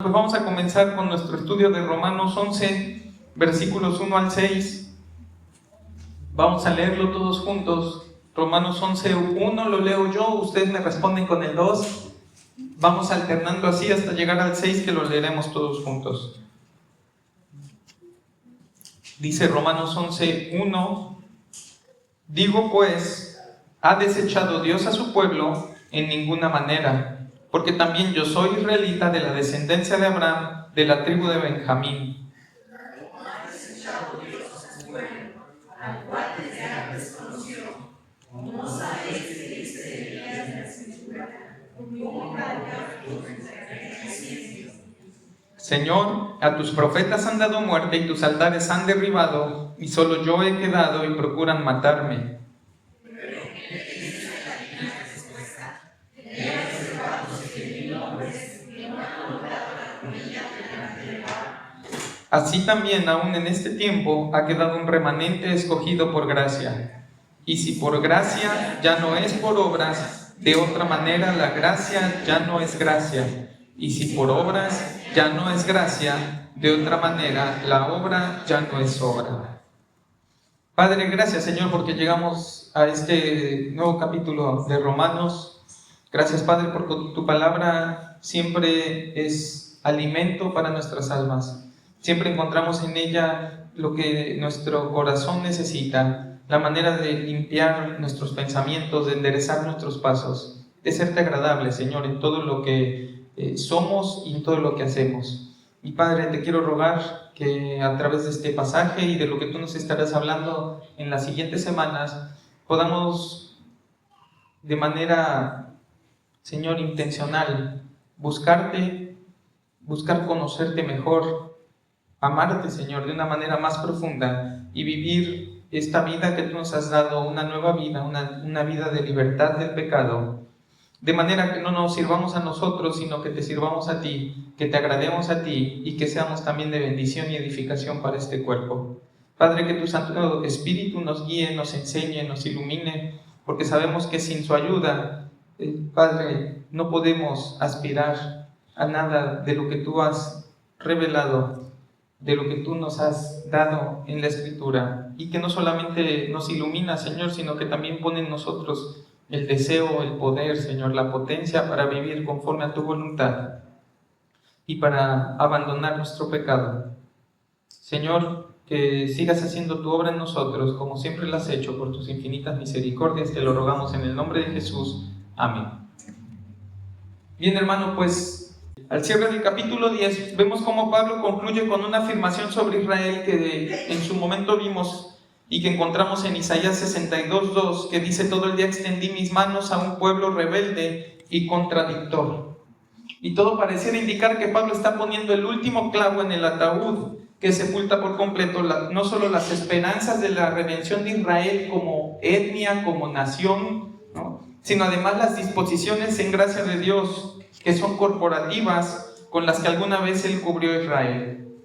Pues vamos a comenzar con nuestro estudio de Romanos 11, versículos 1 al 6. Vamos a leerlo todos juntos. Romanos 11, 1 lo leo yo, ustedes me responden con el 2. Vamos alternando así hasta llegar al 6, que lo leeremos todos juntos. Dice Romanos 11, 1: Digo pues, ¿ha desechado Dios a su pueblo? En ninguna manera. Porque también yo soy israelita, de la descendencia de Abraham, de la tribu de Benjamín. ¿Ha desechado Dios a su pueblo, al cual desde antes conoció? ¿No sabéis que dice Elías en la Escritura, cómo cambió tus sacrificios? Señor, a tus profetas han dado muerte y tus altares han derribado, y solo yo he quedado y procuran matarme. Así también, aún en este tiempo, ha quedado un remanente escogido por gracia. Y si por gracia ya no es por obras, de otra manera la gracia ya no es gracia. Y si por obras ya no es gracia, de otra manera la obra ya no es obra. Padre, gracias, Señor, porque llegamos a este nuevo capítulo de Romanos. Gracias, Padre, porque tu palabra siempre es alimento para nuestras almas. Siempre encontramos en ella lo que nuestro corazón necesita, la manera de limpiar nuestros pensamientos, de enderezar nuestros pasos, de serte agradable, Señor, en todo lo que somos y en todo lo que hacemos. Y Padre, te quiero rogar que a través de este pasaje y de lo que tú nos estarás hablando en las siguientes semanas, podamos de manera, Señor, intencional, buscar conocerte mejor, amarte, Señor, de una manera más profunda y vivir esta vida que tú nos has dado, una nueva vida, una vida de libertad del pecado, de manera que no nos sirvamos a nosotros, sino que te sirvamos a ti, que te agrademos a ti y que seamos también de bendición y edificación para este cuerpo. Padre, que tu Santo Espíritu nos guíe, nos enseñe, nos ilumine, porque sabemos que sin su ayuda, Padre, no podemos aspirar a nada de lo que tú has revelado, de lo que tú nos has dado en la Escritura, y que no solamente nos ilumina, Señor, sino que también pone en nosotros el deseo, el poder, Señor, la potencia para vivir conforme a tu voluntad y para abandonar nuestro pecado. Señor, que sigas haciendo tu obra en nosotros, como siempre lo has hecho, por tus infinitas misericordias, te lo rogamos en el nombre de Jesús. Amén. Bien, hermano, pues al cierre del capítulo 10 vemos cómo Pablo concluye con una afirmación sobre Israel que en su momento vimos y que encontramos en Isaías 62:2, que dice: todo el día extendí mis manos a un pueblo rebelde y contradictor. Y todo pareciera indicar que Pablo está poniendo el último clavo en el ataúd que sepulta por completo no solo las esperanzas de la redención de Israel como etnia, como nación, ¿no?, sino además las disposiciones en gracia de Dios que son corporativas con las que alguna vez Él cubrió a Israel.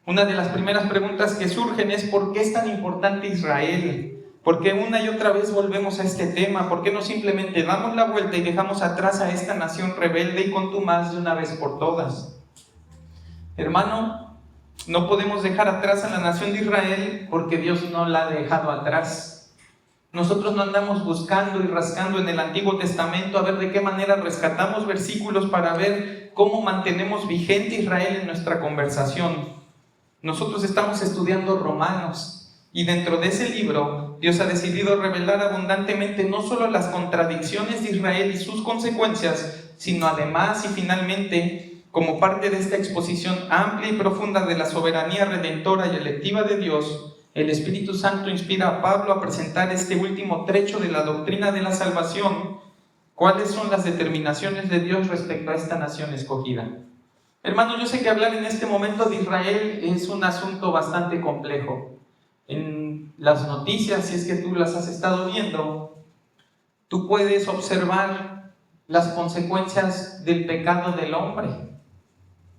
Una de las primeras preguntas que surgen es: ¿por qué es tan importante Israel? ¿Por qué una y otra vez volvemos a este tema? ¿Por qué no simplemente damos la vuelta y dejamos atrás a esta nación rebelde y contumaz de una vez por todas? Hermano, no podemos dejar atrás a la nación de Israel porque Dios no la ha dejado atrás. Nosotros no andamos buscando y rascando en el Antiguo Testamento a ver de qué manera rescatamos versículos para ver cómo mantenemos vigente Israel en nuestra conversación. Nosotros estamos estudiando Romanos, y dentro de ese libro Dios ha decidido revelar abundantemente no solo las contradicciones de Israel y sus consecuencias, sino además y finalmente, como parte de esta exposición amplia y profunda de la soberanía redentora y electiva de Dios, el Espíritu Santo inspira a Pablo a presentar este último trecho de la doctrina de la salvación. ¿Cuáles son las determinaciones de Dios respecto a esta nación escogida? Hermano, yo sé que hablar en este momento de Israel es un asunto bastante complejo. En las noticias, si es que tú las has estado viendo, tú puedes observar las consecuencias del pecado del hombre.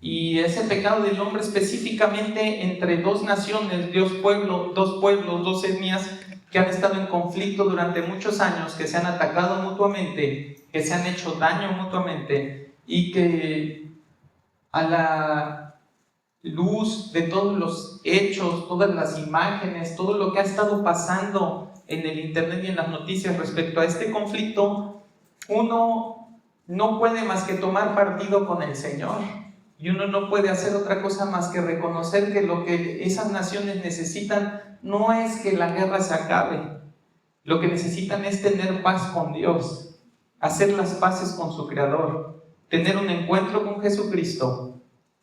Y ese pecado del hombre específicamente entre dos naciones, dos pueblos, dos etnias que han estado en conflicto durante muchos años, que se han atacado mutuamente, que se han hecho daño mutuamente y que a la luz de todos los hechos, todas las imágenes, todo lo que ha estado pasando en el internet y en las noticias respecto a este conflicto, uno no puede más que tomar partido con el Señor, y uno no puede hacer otra cosa más que reconocer que lo que esas naciones necesitan no es que la guerra se acabe, lo que necesitan es tener paz con Dios, hacer las paces con su Creador, tener un encuentro con Jesucristo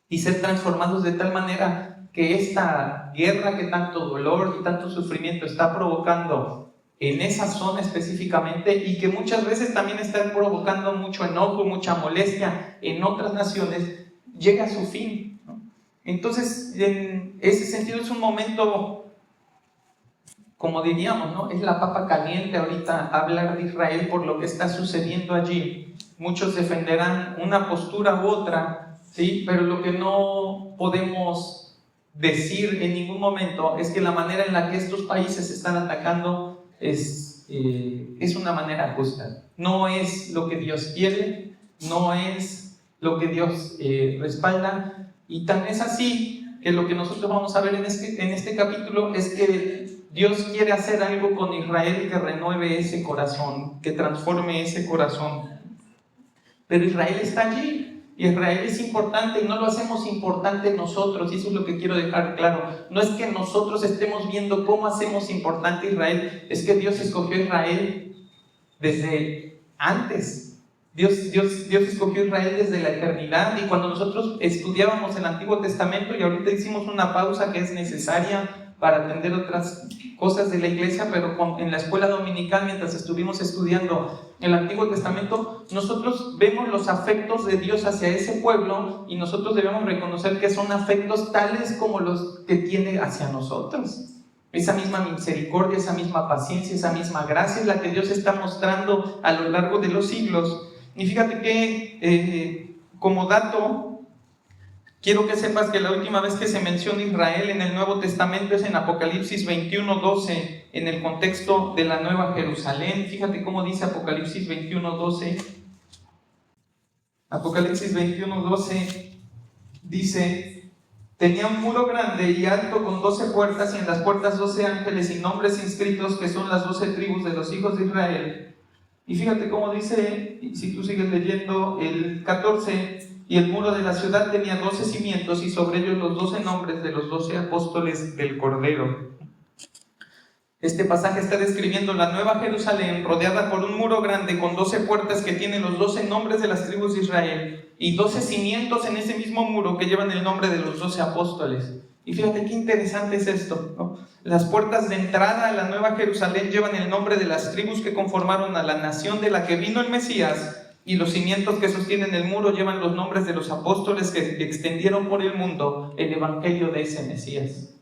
y ser transformados de tal manera que esta guerra que tanto dolor y tanto sufrimiento está provocando en esa zona específicamente, y que muchas veces también está provocando mucho enojo, mucha molestia en otras naciones, llegue a su fin, ¿no? Entonces, en ese sentido es un momento, como diríamos, ¿no? Es la papa caliente ahorita hablar de Israel por lo que está sucediendo allí. Muchos defenderán una postura u otra, ¿sí? Pero lo que no podemos decir en ningún momento es que la manera en la que estos países están atacando es una manera justa. No es lo que Dios quiere, no es lo que Dios respalda, y tan es así que lo que nosotros vamos a ver en este capítulo es que Dios quiere hacer algo con Israel que renueve ese corazón, que transforme ese corazón. Pero Israel está allí. Israel es importante y no lo hacemos importante nosotros, y eso es lo que quiero dejar claro. No es que nosotros estemos viendo cómo hacemos importante a Israel, es que Dios escogió a Israel desde antes. Dios escogió a Israel desde la eternidad, y cuando nosotros estudiábamos el Antiguo Testamento, y ahorita hicimos una pausa que es necesaria para atender otras cosas de la iglesia, pero en la escuela dominical, mientras estuvimos estudiando el Antiguo Testamento, nosotros vemos los afectos de Dios hacia ese pueblo, y nosotros debemos reconocer que son afectos tales como los que tiene hacia nosotros. Esa misma misericordia, esa misma paciencia, esa misma gracia es la que Dios está mostrando a lo largo de los siglos. Y fíjate que, como dato, quiero que sepas que la última vez que se menciona Israel en el Nuevo Testamento es en Apocalipsis 21:12, en el contexto de la Nueva Jerusalén. Fíjate cómo dice Apocalipsis 21:12. Apocalipsis 21:12 dice: tenía un muro grande y alto con 12 puertas, y en las puertas 12 ángeles y nombres inscritos, que son las 12 tribus de los hijos de Israel. Y fíjate cómo dice, si tú sigues leyendo el 14: y el muro de la ciudad tenía 12 cimientos, y sobre ellos los 12 nombres de los 12 apóstoles del Cordero. Este pasaje está describiendo la Nueva Jerusalén, rodeada por un muro grande con 12 puertas que tienen los 12 nombres de las tribus de Israel, y 12 cimientos en ese mismo muro que llevan el nombre de los 12 apóstoles. Y fíjate qué interesante es esto, ¿no? Las puertas de entrada a la Nueva Jerusalén llevan el nombre de las tribus que conformaron a la nación de la que vino el Mesías, y los cimientos que sostienen el muro llevan los nombres de los apóstoles que extendieron por el mundo el evangelio de ese Mesías.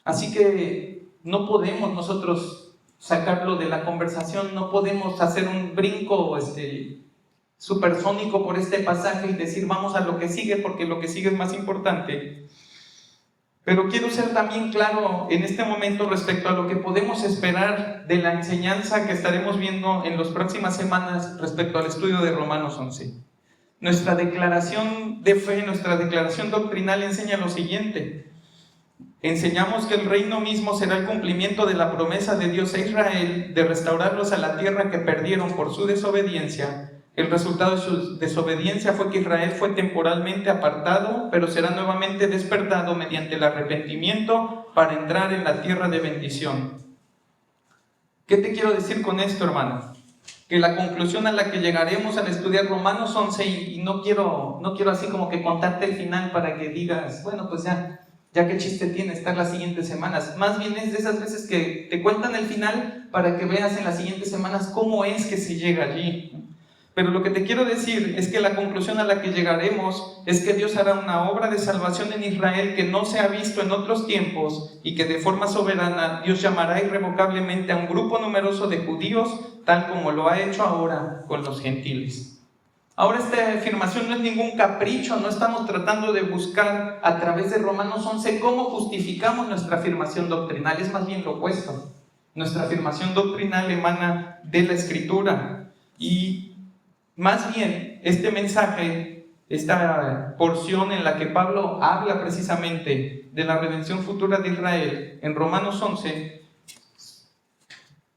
Así que no podemos nosotros sacarlo de la conversación, no podemos hacer un brinco supersónico por este pasaje y decir vamos a lo que sigue, porque lo que sigue es más importante. Pero quiero ser también claro en este momento respecto a lo que podemos esperar de la enseñanza que estaremos viendo en las próximas semanas respecto al estudio de Romanos 11. Nuestra declaración de fe, nuestra declaración doctrinal enseña lo siguiente. Enseñamos que el reino mismo será el cumplimiento de la promesa de Dios a Israel de restaurarlos a la tierra que perdieron por su desobediencia. El resultado de su desobediencia fue que Israel fue temporalmente apartado, pero será nuevamente despertado mediante el arrepentimiento para entrar en la tierra de bendición. ¿Qué te quiero decir con esto, hermano? Que la conclusión a la que llegaremos al estudiar Romanos 11, y no quiero así como que contarte el final para que digas, bueno, pues ya qué chiste tiene estar las siguientes semanas. Más bien es de esas veces que te cuentan el final para que veas en las siguientes semanas cómo es que se llega allí. Pero lo que te quiero decir es que la conclusión a la que llegaremos es que Dios hará una obra de salvación en Israel que no se ha visto en otros tiempos, y que de forma soberana Dios llamará irrevocablemente a un grupo numeroso de judíos, tal como lo ha hecho ahora con los gentiles. Ahora, esta afirmación no es ningún capricho, no estamos tratando de buscar a través de Romanos 11 cómo justificamos nuestra afirmación doctrinal, es más bien lo opuesto. Nuestra afirmación doctrinal emana de la Escritura, y más bien este mensaje esta porción en la que Pablo habla precisamente de la redención futura de Israel, en Romanos 11,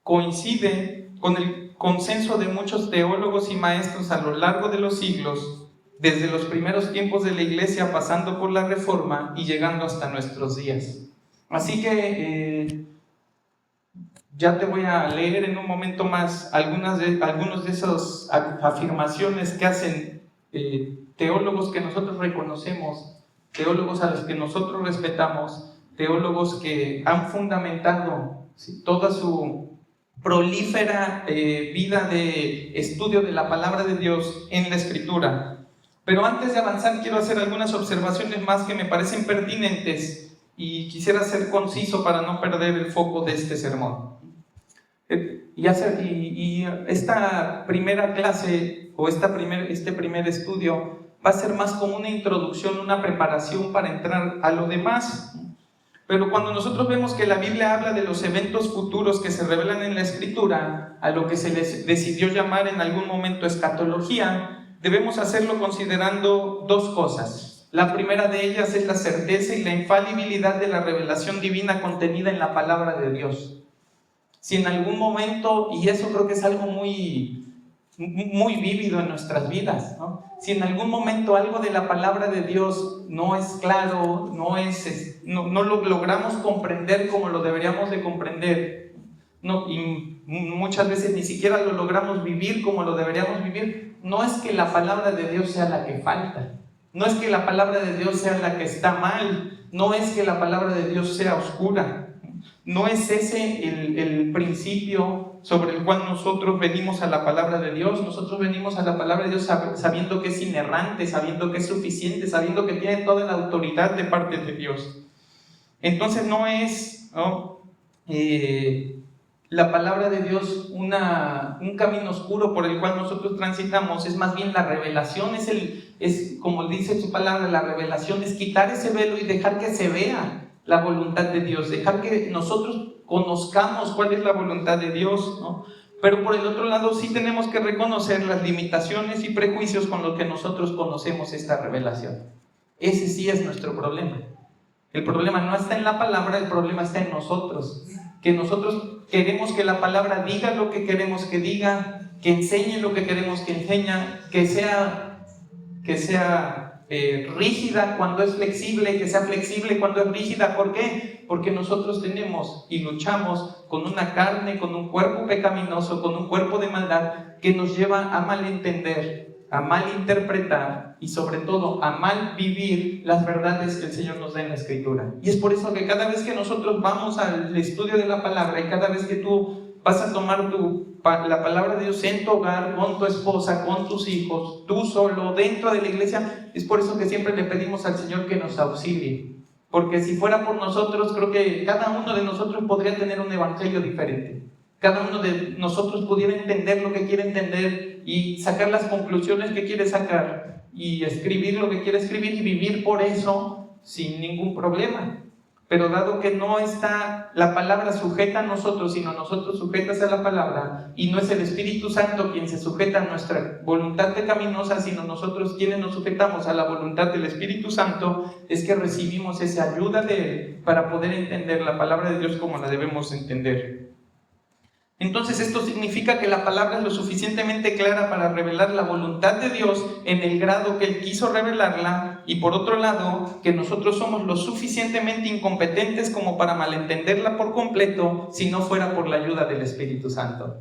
coincide con el consenso de muchos teólogos y maestros a lo largo de los siglos, desde los primeros tiempos de la Iglesia, pasando por la Reforma y llegando hasta nuestros días. Así que ya te voy a leer en un momento más algunos de esas afirmaciones que hacen teólogos que nosotros reconocemos, teólogos a los que nosotros respetamos, teólogos que han fundamentado, ¿sí?, toda su prolífera vida de estudio de la palabra de Dios en la Escritura. Pero antes de avanzar, quiero hacer algunas observaciones más que me parecen pertinentes y quisiera ser conciso para no perder el foco de este sermón. Y esta primera clase o este primer estudio va a ser más como una introducción, una preparación para entrar a lo demás. Pero cuando nosotros vemos que la Biblia habla de los eventos futuros que se revelan en la Escritura, a lo que se les decidió llamar en algún momento escatología, debemos hacerlo considerando dos cosas. La primera de ellas es la certeza y la infalibilidad de la revelación divina contenida en la palabra de Dios. Si en algún momento, y eso creo que es algo muy vívido en nuestras vidas, ¿no? Si en algún momento algo de la palabra de Dios no es claro, no lo logramos comprender como lo deberíamos de comprender, y muchas veces ni siquiera lo logramos vivir como lo deberíamos vivir, no es que la palabra de Dios sea la que falta, no es que la palabra de Dios sea la que está mal, no es que la palabra de Dios sea oscura. No es ese el principio sobre el cual nosotros venimos a la palabra de Dios. Nosotros venimos a la palabra de Dios sabiendo que es inerrante, sabiendo que es suficiente, sabiendo que tiene toda la autoridad de parte de Dios. Entonces no es la palabra de Dios un camino oscuro por el cual nosotros transitamos, es más bien la revelación, es como dice su palabra, la revelación es quitar ese velo y dejar que se vea la voluntad de Dios, dejar que nosotros conozcamos cuál es la voluntad de Dios, ¿no? Pero por el otro lado sí tenemos que reconocer las limitaciones y prejuicios con los que nosotros conocemos esta revelación. Ese sí es nuestro problema. El problema no está en la palabra, el problema está en nosotros. Que nosotros queremos que la palabra diga lo que queremos que diga, que enseñe lo que queremos que enseñe, que sea rígida cuando es flexible, que sea flexible cuando es rígida. ¿Por qué? Porque nosotros tenemos y luchamos con una carne, con un cuerpo pecaminoso, con un cuerpo de maldad que nos lleva a malentender, a malinterpretar y sobre todo a mal vivir las verdades que el Señor nos da en la Escritura. Y es por eso que cada vez que nosotros vamos al estudio de la palabra y cada vez que tú vas a tomar la palabra de Dios en tu hogar, con tu esposa, con tus hijos, tú solo, dentro de la iglesia, es por eso que siempre le pedimos al Señor que nos auxilie. Porque si fuera por nosotros, creo que cada uno de nosotros podría tener un evangelio diferente. Cada uno de nosotros pudiera entender lo que quiere entender y sacar las conclusiones que quiere sacar y escribir lo que quiere escribir y vivir por eso sin ningún problema. Pero dado que no está la palabra sujeta a nosotros, sino nosotros sujetas a la palabra, y no es el Espíritu Santo quien se sujeta a nuestra voluntad pecaminosa, sino nosotros quienes nos sujetamos a la voluntad del Espíritu Santo, es que recibimos esa ayuda de Él para poder entender la palabra de Dios como la debemos entender. Entonces esto significa que la palabra es lo suficientemente clara para revelar la voluntad de Dios en el grado que Él quiso revelarla, y por otro lado, que nosotros somos lo suficientemente incompetentes como para malentenderla por completo si no fuera por la ayuda del Espíritu Santo.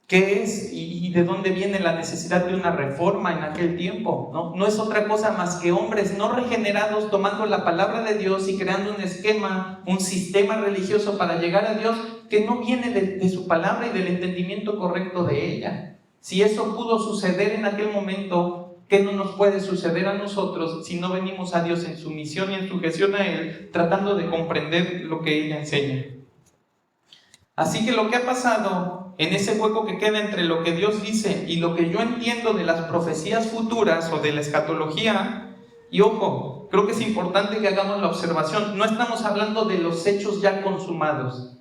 ¿Qué es y de dónde viene la necesidad de una reforma en aquel tiempo? No es otra cosa más que hombres no regenerados tomando la palabra de Dios y creando un esquema, un sistema religioso para llegar a Dios que no viene de su palabra y del entendimiento correcto de ella. Si eso pudo suceder en aquel momento, ¿qué no nos puede suceder a nosotros si no venimos a Dios en sumisión y en sujeción a Él, tratando de comprender lo que ella enseña? Así que lo que ha pasado en ese hueco que queda entre lo que Dios dice y lo que yo entiendo de las profecías futuras o de la escatología, y ojo, creo que es importante que hagamos la observación, no estamos hablando de los hechos ya consumados,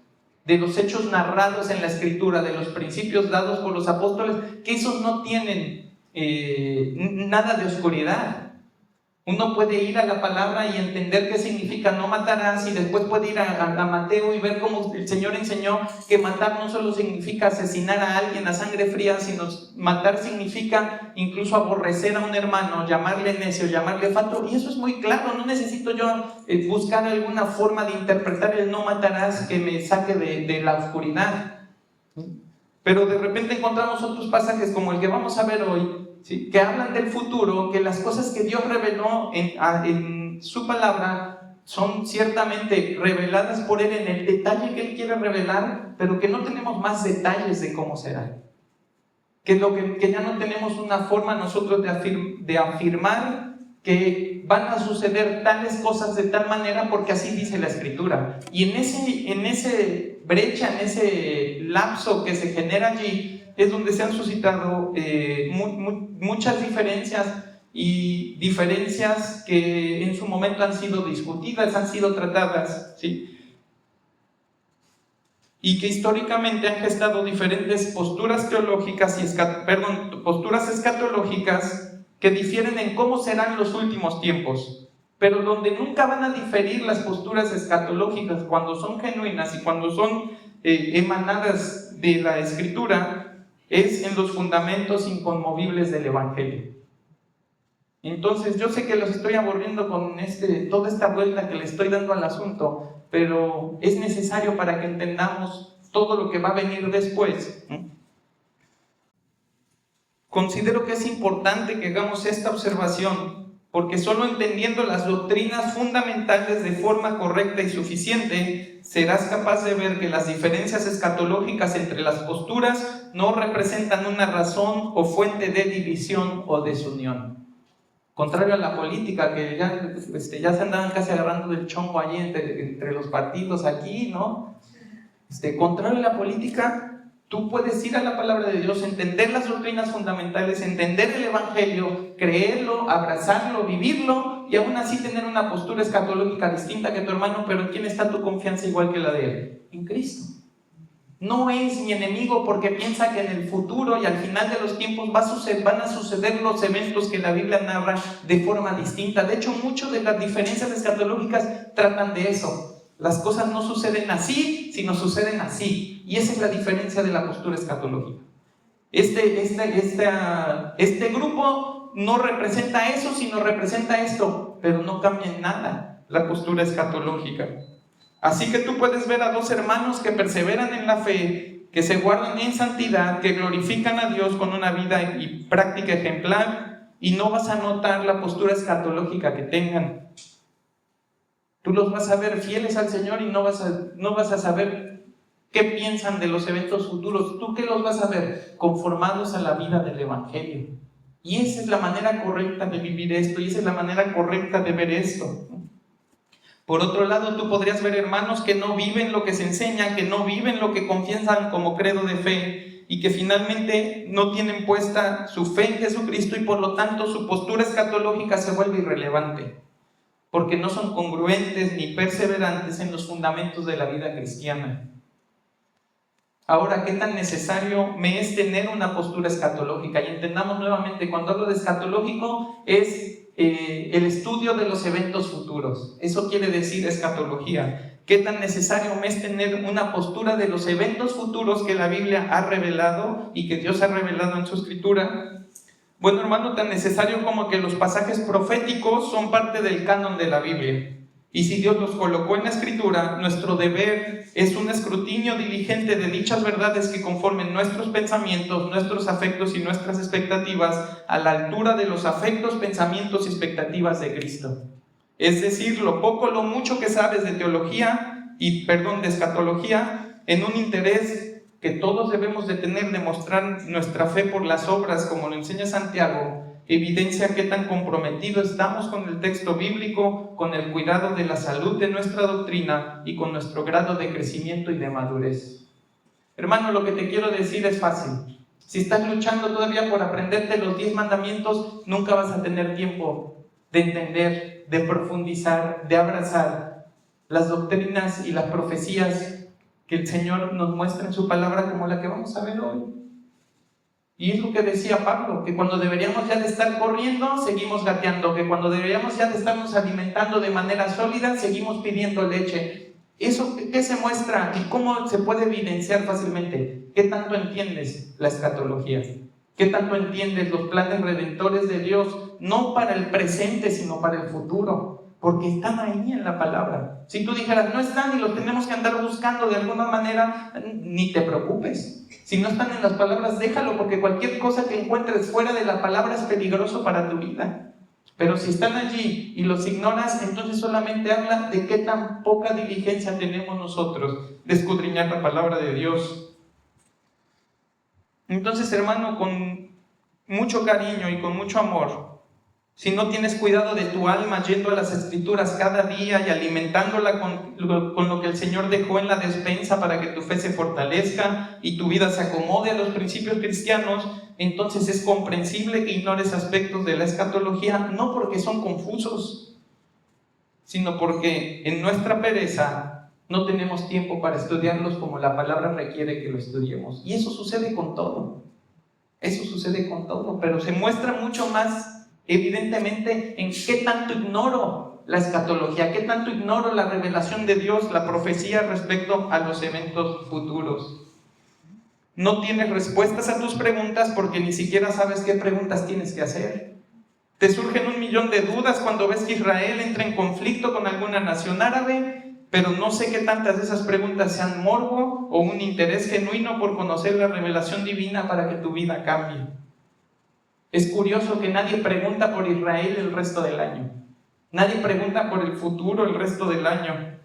de los hechos narrados en la Escritura, de los principios dados por los apóstoles, que esos no tienen nada de oscuridad. Uno puede ir a la palabra y entender qué significa no matarás, y después puede ir a Mateo y ver cómo el Señor enseñó que matar no solo significa asesinar a alguien a sangre fría, sino matar significa incluso aborrecer a un hermano, llamarle necio, llamarle fatuo, y eso es muy claro. No necesito yo buscar alguna forma de interpretar el no matarás que me saque de la oscuridad. Pero de repente encontramos otros pasajes como el que vamos a ver hoy, ¿sí?, que hablan del futuro, que las cosas que Dios reveló en su palabra son ciertamente reveladas por Él en el detalle que Él quiere revelar, pero que no tenemos más detalles de cómo será. Que ya no tenemos una forma nosotros de afirmar que van a suceder tales cosas de tal manera porque así dice la Escritura. Y en ese brecha, en ese lapso que se genera allí, es donde se han suscitado muchas diferencias, y diferencias que en su momento han sido discutidas, han sido tratadas, ¿sí?, y que históricamente han gestado diferentes posturas teológicas posturas escatológicas que difieren en cómo serán los últimos tiempos, pero donde nunca van a diferir las posturas escatológicas cuando son genuinas y cuando son emanadas de la Escritura, es en los fundamentos inconmovibles del Evangelio. Entonces, yo sé que los estoy aburriendo con toda esta vuelta que le estoy dando al asunto, pero es necesario para que entendamos todo lo que va a venir después. Considero que es importante que hagamos esta observación, porque solo entendiendo las doctrinas fundamentales de forma correcta y suficiente, serás capaz de ver que las diferencias escatológicas entre las posturas no representan una razón o fuente de división o desunión. Contrario a la política, que ya se andaban casi agarrando del chongo allí entre los partidos aquí, ¿no? Contrario a la política, tú puedes ir a la palabra de Dios, entender las doctrinas fundamentales, entender el Evangelio, creerlo, abrazarlo, vivirlo, y aún así tener una postura escatológica distinta que tu hermano. Pero ¿en quién está tu confianza igual que la de él? En Cristo. No es mi enemigo porque piensa que en el futuro y al final de los tiempos van a suceder los eventos que la Biblia narra de forma distinta. De hecho, muchas de las diferencias escatológicas tratan de eso. Las cosas no suceden así, sino suceden así. Y esa es la diferencia de la postura escatológica. Este grupo no representa eso, sino representa esto, pero no cambia en nada la postura escatológica. Así que tú puedes ver a dos hermanos que perseveran en la fe, que se guardan en santidad, que glorifican a Dios con una vida y práctica ejemplar, y no vas a notar la postura escatológica que tengan. Tú los vas a ver fieles al Señor y no vas a saber qué piensan de los eventos futuros. ¿Tú qué los vas a ver? Conformados a la vida del Evangelio. Y esa es la manera correcta de vivir esto, y esa es la manera correcta de ver esto. Por otro lado, tú podrías ver hermanos que no viven lo que se enseña, que no viven lo que confiesan como credo de fe, y que finalmente no tienen puesta su fe en Jesucristo, y por lo tanto su postura escatológica se vuelve irrelevante, porque no son congruentes ni perseverantes en los fundamentos de la vida cristiana. Ahora, ¿qué tan necesario me es tener una postura escatológica? Y entendamos nuevamente, cuando hablo de escatológico, es el estudio de los eventos futuros. Eso quiere decir escatología. ¿Qué tan necesario me es tener una postura de los eventos futuros que la Biblia ha revelado y que Dios ha revelado en su Escritura? Bueno, hermano, tan necesario como que los pasajes proféticos son parte del canon de la Biblia. Y si Dios los colocó en la Escritura, nuestro deber es un escrutinio diligente de dichas verdades que conformen nuestros pensamientos, nuestros afectos y nuestras expectativas a la altura de los afectos, pensamientos y expectativas de Cristo. Es decir, lo poco o lo mucho que sabes de de escatología, en un interés que todos debemos de tener de mostrar nuestra fe por las obras, como lo enseña Santiago, evidencia qué tan comprometidos estamos con el texto bíblico, con el cuidado de la salud de nuestra doctrina y con nuestro grado de crecimiento y de madurez. Hermano, lo que te quiero decir es fácil. Si estás luchando todavía por aprenderte los 10 mandamientos, nunca vas a tener tiempo de entender, de profundizar, de abrazar las doctrinas y las profecías que el Señor nos muestra en su palabra, como la que vamos a ver hoy. Y es lo que decía Pablo, que cuando deberíamos ya de estar corriendo, seguimos gateando, que cuando deberíamos ya de estarnos alimentando de manera sólida, seguimos pidiendo leche. ¿Eso qué se muestra y cómo se puede evidenciar fácilmente? ¿Qué tanto entiendes la escatología? ¿Qué tanto entiendes los planes redentores de Dios? No para el presente, sino para el futuro, porque están ahí en la palabra. Si tú dijeras, no están y los tenemos que andar buscando de alguna manera, ni te preocupes. Si no están en las palabras, déjalo, porque cualquier cosa que encuentres fuera de la palabra es peligroso para tu vida. Pero si están allí y los ignoras, entonces solamente habla de qué tan poca diligencia tenemos nosotros de escudriñar la palabra de Dios. Entonces, hermano, con mucho cariño y con mucho amor, si no tienes cuidado de tu alma yendo a las Escrituras cada día y alimentándola con lo que el Señor dejó en la despensa para que tu fe se fortalezca y tu vida se acomode a los principios cristianos, entonces es comprensible que ignores aspectos de la escatología, no porque son confusos, sino porque en nuestra pereza no tenemos tiempo para estudiarlos como la palabra requiere que lo estudiemos. Y eso sucede con todo. Eso sucede con todo, pero se muestra mucho más evidentemente en qué tanto ignoro la escatología, qué tanto ignoro la revelación de Dios, la profecía respecto a los eventos futuros. No tienes respuestas a tus preguntas porque ni siquiera sabes qué preguntas tienes que hacer. Te surgen 1.000.000 de dudas cuando ves que Israel entra en conflicto con alguna nación árabe, pero no sé qué tantas de esas preguntas sean morbo o un interés genuino por conocer la revelación divina para que tu vida cambie. Es curioso que nadie pregunta por Israel el resto del año. Nadie pregunta por el futuro el resto del año.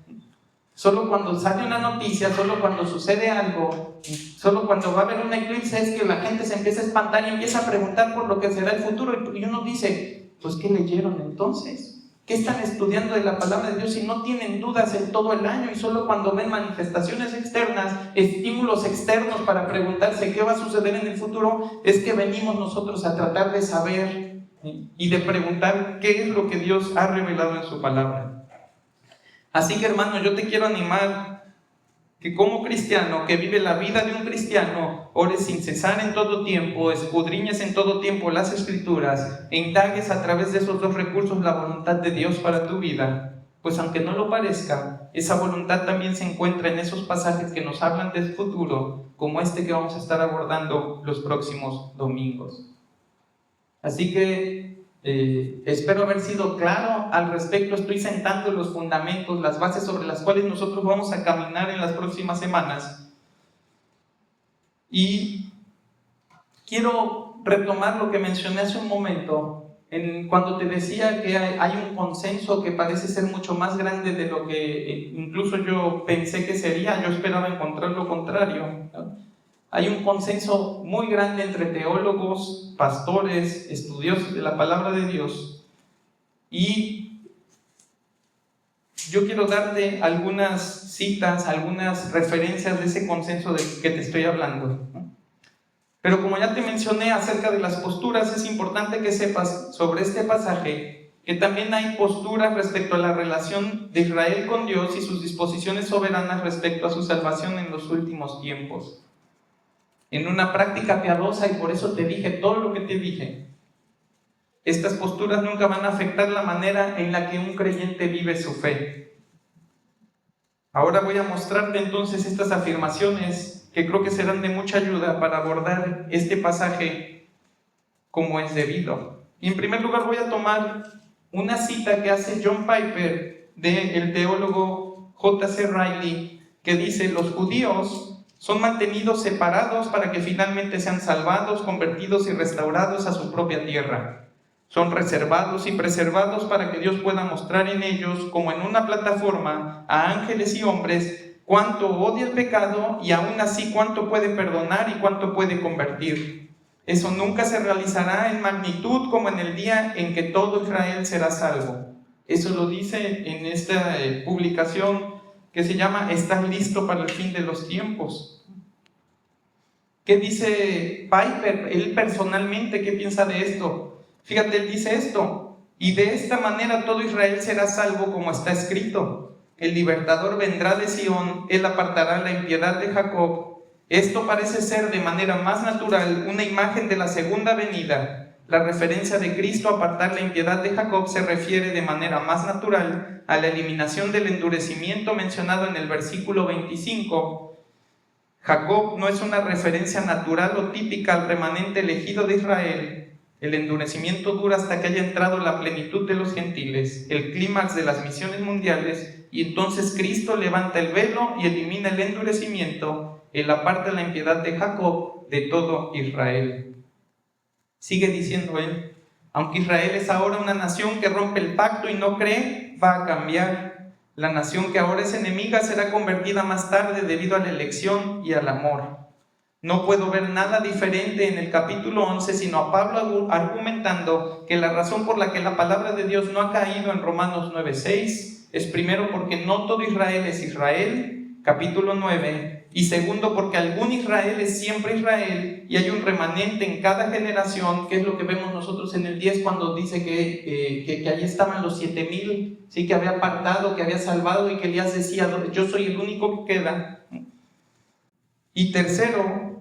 Solo cuando sale una noticia, solo cuando sucede algo, solo cuando va a haber una eclipse es que la gente se empieza a espantar y empieza a preguntar por lo que será el futuro. Y uno dice, pues ¿qué leyeron entonces? ¿Qué están estudiando de la palabra de Dios si no tienen dudas en todo el año y solo cuando ven manifestaciones externas, estímulos externos para preguntarse qué va a suceder en el futuro, es que venimos nosotros a tratar de saber y de preguntar qué es lo que Dios ha revelado en su palabra? Así que, hermano, yo te quiero animar que como cristiano, que vive la vida de un cristiano, ores sin cesar en todo tiempo, escudriñes en todo tiempo las Escrituras e indagues a través de esos dos recursos la voluntad de Dios para tu vida, pues aunque no lo parezca, esa voluntad también se encuentra en esos pasajes que nos hablan del futuro, como este que vamos a estar abordando los próximos domingos. Así que espero haber sido claro al respecto. Estoy sentando los fundamentos, las bases sobre las cuales nosotros vamos a caminar en las próximas semanas. Y quiero retomar lo que mencioné hace un momento, cuando te decía que hay un consenso que parece ser mucho más grande de lo que incluso yo pensé que sería. Yo esperaba encontrar lo contrario, ¿no? Hay un consenso muy grande entre teólogos, pastores, estudiosos de la palabra de Dios. Y yo quiero darte algunas citas, algunas referencias de ese consenso de que te estoy hablando, ¿no? Pero como ya te mencioné acerca de las posturas, es importante que sepas sobre este pasaje que también hay posturas respecto a la relación de Israel con Dios y sus disposiciones soberanas respecto a su salvación en los últimos tiempos. En una práctica piadosa, y por eso te dije todo lo que te dije, estas posturas nunca van a afectar la manera en la que un creyente vive su fe. Ahora voy a mostrarte entonces estas afirmaciones que creo que serán de mucha ayuda para abordar este pasaje como es debido. Y en primer lugar voy a tomar una cita que hace John Piper del teólogo J.C. Riley, que dice: los judíos son mantenidos separados para que finalmente sean salvados, convertidos y restaurados a su propia tierra. Son reservados y preservados para que Dios pueda mostrar en ellos, como en una plataforma, a ángeles y hombres, cuánto odia el pecado y aún así cuánto puede perdonar y cuánto puede convertir. Eso nunca se realizará en magnitud como en el día en que todo Israel será salvo. Eso lo dice en esta publicación que se llama ¿Estás listo para el fin de los tiempos? ¿Qué dice Piper? Él personalmente, ¿qué piensa de esto? Fíjate, él dice esto: y de esta manera todo Israel será salvo, como está escrito: el libertador vendrá de Sión, él apartará la impiedad de Jacob, Esto parece ser de manera más natural una imagen de la segunda venida. La referencia de Cristo a apartar la impiedad de Jacob se refiere de manera más natural a la eliminación del endurecimiento mencionado en el versículo 25. Jacob no es una referencia natural o típica al remanente elegido de Israel. El endurecimiento dura hasta que haya entrado la plenitud de los gentiles, el clímax de las misiones mundiales, y entonces Cristo levanta el velo y elimina el endurecimiento. Él aparta la impiedad de Jacob de todo Israel. Sigue diciendo él, aunque Israel es ahora una nación que rompe el pacto y no cree, va a cambiar. La nación que ahora es enemiga será convertida más tarde debido a la elección y al amor. No puedo ver nada diferente en el capítulo 11, sino a Pablo argumentando que la razón por la que la palabra de Dios no ha caído en Romanos 9:6 es primero porque no todo Israel es Israel, capítulo 9, y segundo porque algún Israel es siempre Israel y hay un remanente en cada generación, que es lo que vemos nosotros en el 10 cuando dice que allí estaban los 7,000, ¿sí? Que había apartado, que había salvado, y que Elías decía, yo soy el único que queda. Y tercero,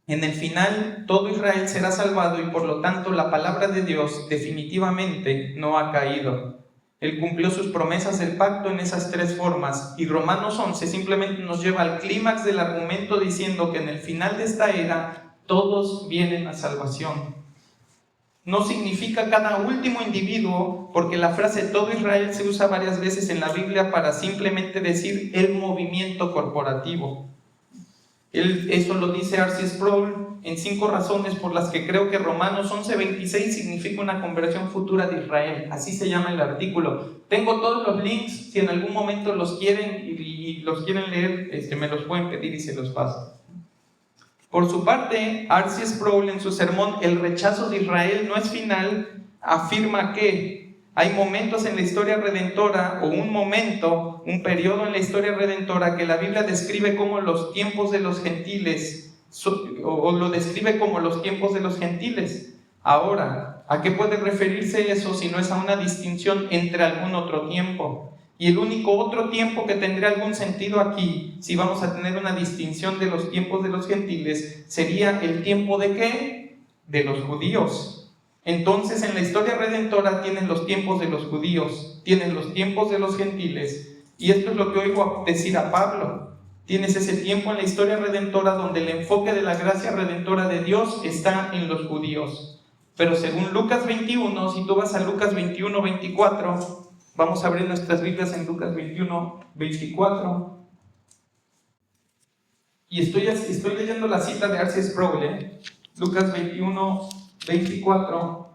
en el final todo Israel será salvado y por lo tanto la palabra de Dios definitivamente no ha caído. Él cumplió sus promesas del pacto en esas tres formas, y Romanos 11 simplemente nos lleva al clímax del argumento diciendo que en el final de esta era todos vienen a salvación. No significa cada último individuo, porque la frase todo Israel se usa varias veces en la Biblia para simplemente decir el movimiento corporativo. Eso lo dice R.C. Sproul en 5 razones por las que creo que Romanos 11:26 significa una conversión futura de Israel. Así se llama el artículo. Tengo todos los links, si en algún momento los quieren y los quieren leer, me los pueden pedir y se los paso. Por su parte, R.C. Sproul en su sermón El rechazo de Israel no es final, afirma que hay momentos en la historia redentora, o un periodo en la historia redentora que la Biblia describe como los tiempos de los gentiles, o lo describe como los tiempos de los gentiles. Ahora, ¿a qué puede referirse eso si no es a una distinción entre algún otro tiempo? Y el único otro tiempo que tendría algún sentido aquí, si vamos a tener una distinción de los tiempos de los gentiles, sería el tiempo ¿de qué? De los judíos. Entonces, en la historia redentora tienen los tiempos de los judíos, tienen los tiempos de los gentiles, y esto es lo que oigo decir a Pablo. Tienes ese tiempo en la historia redentora donde el enfoque de la gracia redentora de Dios está en los judíos. Pero según Lucas 21, si tú vas a Lucas 21:24, vamos a abrir nuestras Biblias en Lucas 21:24, y estoy leyendo la cita de R.C. Sproul, Lucas 21:24,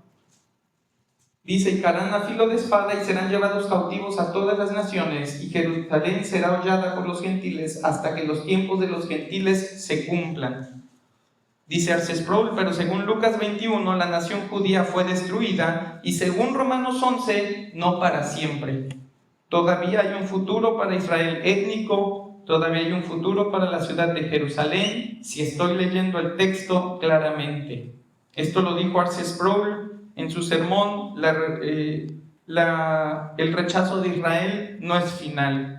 dice, y caerán a filo de espada y serán llevados cautivos a todas las naciones, y Jerusalén será hollada por los gentiles hasta que los tiempos de los gentiles se cumplan. Dice R.C. Sproul, pero según Lucas 21, la nación judía fue destruida, y según Romanos 11, no para siempre. Todavía hay un futuro para Israel étnico, todavía hay un futuro para la ciudad de Jerusalén, si estoy leyendo el texto claramente. Esto lo dijo R.C. Sproul en su sermón, el rechazo de Israel no es final.